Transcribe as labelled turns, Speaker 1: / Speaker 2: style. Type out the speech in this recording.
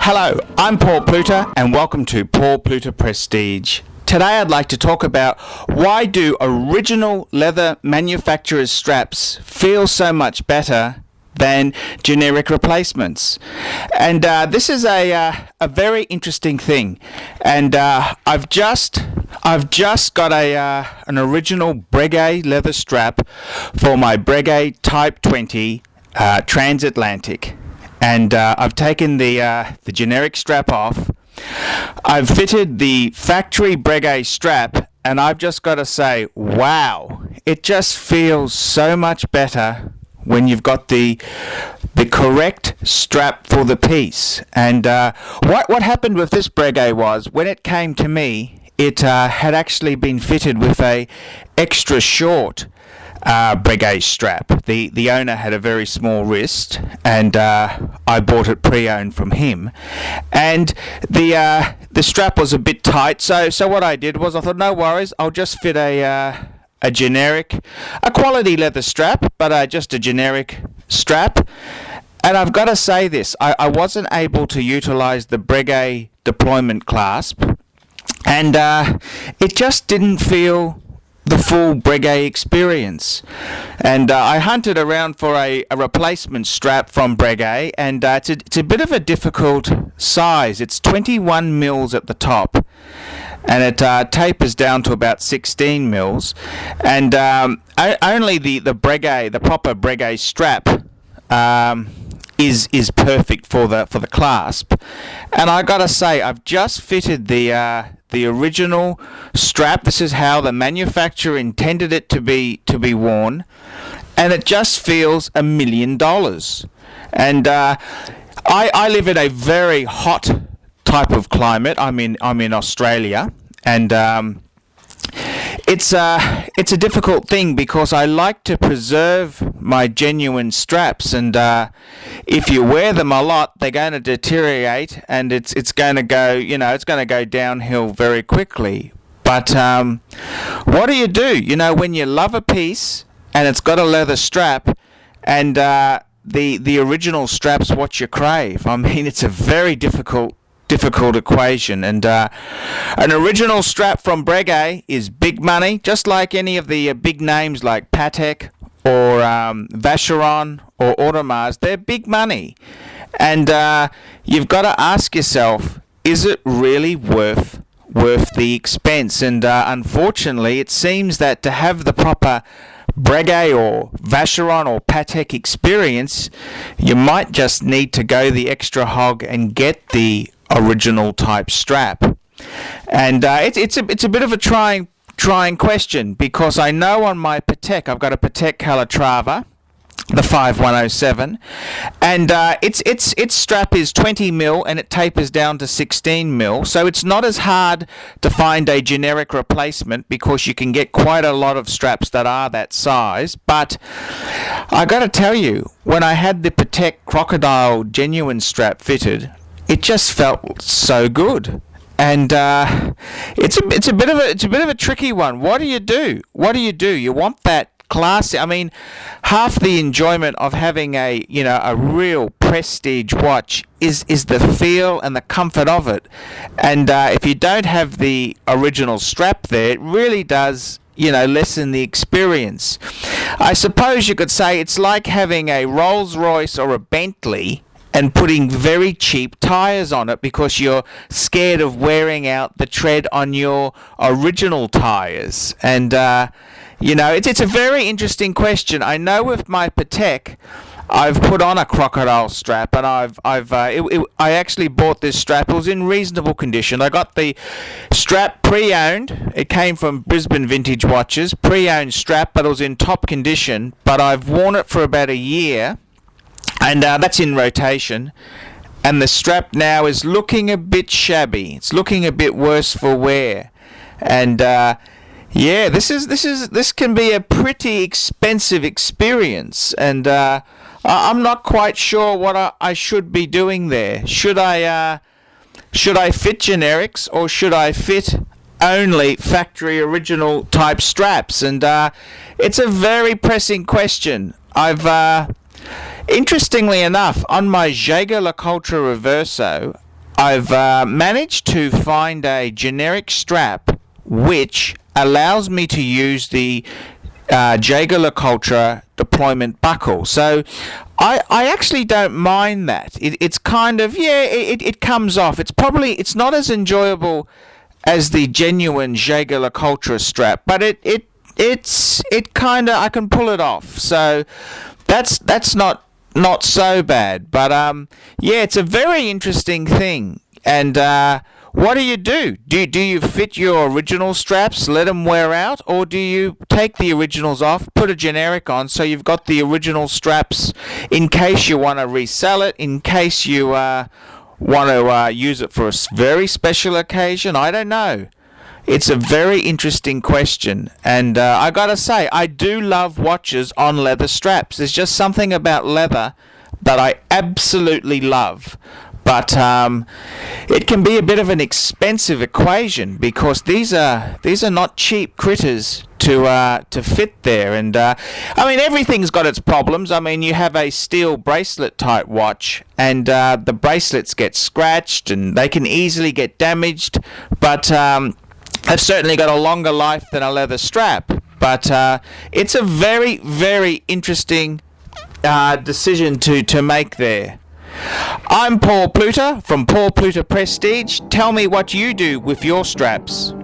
Speaker 1: Hello, I'm Paul Pluter and welcome to Paul Pluter Prestige. Today I'd like to talk about why do original leather manufacturers' straps feel so much better than generic replacements. And this is a very interesting thing. And I've just got an original Breguet leather strap for my Breguet Type 20 Transatlantic. And I've taken the generic strap off. I've fitted the factory Breguet strap, and I've just got to say, wow, it just feels so much better when you've got the correct strap for the piece. And what happened with this Breguet was, when it came to me, it had actually been fitted with a extra short Breguet strap. The owner had a very small wrist, and I bought it pre-owned from him. And the strap was a bit tight, so what I did was I thought, no worries, I'll just fit a quality leather strap, but just a generic strap. And I've got to say this, I wasn't able to utilize the Breguet deployment clasp, and it just didn't feel the full Breguet experience. And I hunted around for a replacement strap from Breguet, and it's a bit of a difficult size. It's 21 mils at the top, and it tapers down to about 16 mils. And only the Breguet, the proper Breguet strap, is perfect for the clasp. And I gotta say, I've just fitted the original strap. This is how the manufacturer intended it to be worn, and it just feels $1 million. And I live in a very hot type of climate. I'm in Australia, and it's a difficult thing because I like to preserve my genuine straps, and if you wear them a lot, they're going to deteriorate, and it's going to go, it's going to go downhill very quickly. But what do? When you love a piece and it's got a leather strap, and the original strap's what you crave. I mean, it's a very difficult equation, and an original strap from Breguet is big money, just like any of the big names like Patek or Vacheron or Audemars. They're big money, and you've got to ask yourself, is it really worth the expense? And unfortunately, it seems that to have the proper Breguet or Vacheron or Patek experience, you might just need to go the extra hog and get the original type strap. And it's a bit of a trying question, because I know on my Patek, I've got a Patek Calatrava, the 5107, and its strap is 20 mil and it tapers down to 16 mil, so it's not as hard to find a generic replacement because you can get quite a lot of straps that are that size. But I got to tell you, when I had the Patek Crocodile genuine strap fitted, it just felt so good. And it's a bit of a tricky one. What do you do? You want that classy. I mean, half the enjoyment of having a real prestige watch is the feel and the comfort of it. And if you don't have the original strap there, it really does lessen the experience. I suppose you could say it's like having a Rolls-Royce or a Bentley and putting very cheap tires on it because you're scared of wearing out the tread on your original tires. And it's a very interesting question. I know with my Patek, I've put on a crocodile strap, and I actually bought this strap. It was in reasonable condition. I got the strap pre-owned. It came from Brisbane Vintage Watches, pre-owned strap, but it was in top condition. But I've worn it for about a year, and that's in rotation. And the strap now is looking a bit shabby. It's looking a bit worse for wear. And this can be a pretty expensive experience, and I'm not quite sure what I should be doing there. Should I fit generics, or should I fit only factory original type straps? And it's a very pressing question. Interestingly enough, on my Jaeger LeCoultre Reverso, I've managed to find a generic strap which allows me to use the Jaeger-LeCoultre deployment buckle. So I actually don't mind that. It's kind of, yeah, it comes off. It's not as enjoyable as the genuine Jaeger-LeCoultre strap, but it kind of, I can pull it off. So that's not so bad. But yeah, it's a very interesting thing. And what do you do? Do you fit your original straps, let them wear out, or do you take the originals off, put a generic on, so you've got the original straps in case you want to resell it, in case you want to use it for a very special occasion? I don't know. It's a very interesting question, and I gotta say, I do love watches on leather straps. There's just something about leather that I absolutely love. But it can be a bit of an expensive equation because these are not cheap critters to fit there. And I mean, everything's got its problems. I mean, you have a steel bracelet type watch, and the bracelets get scratched and they can easily get damaged. But they've certainly got a longer life than a leather strap. But it's a very, very interesting decision to make there. I'm Paul Pluter from Paul Pluter Prestige. Tell me what you do with your straps.